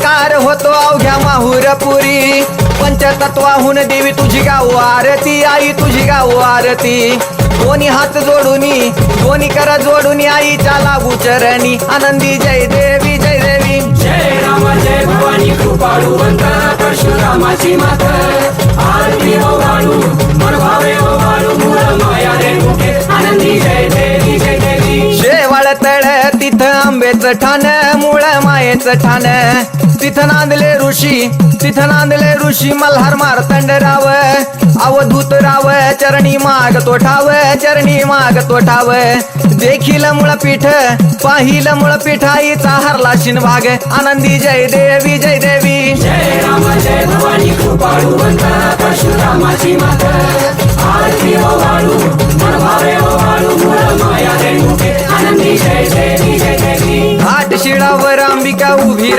जयकार होतो अवघ्या माहुरपुरी पंचतत्वाहून देवी तुझी गाव आरती आई तुझी गाव आरती दोन्ही हात जोडूनी दोन्ही कर जोडूनी आईच्या लागू चरणी आनंदी जय देवी जय देवी जय राम जय भवानी कृपाळुवंत परशुरामाची मात आरती हो वाळू मन भावे हो वाळू मूळ माया रेणुके आनंदी जय देवी जय देवी शेवाळ तळ तिथं आंबेचं ठाण मूळ मायेचं ठाण तिथं नांदले ऋषी मल्हार मार्तंड राव अवधूत राव चरणी माग तो ठाव देखील मुळपीठ पाहिलं मुळपीठ आईचा हरला शिनभाग आनंदी जय देवी जय देवी जय राम जय भवानी कृपाळुवंत परशुरामाची मात आरती हो वाळू मन भावे हो वाळू मूळ माया रेणुके आनंदी जय देवी जय देवी घाट शिळावर अंबिका उभी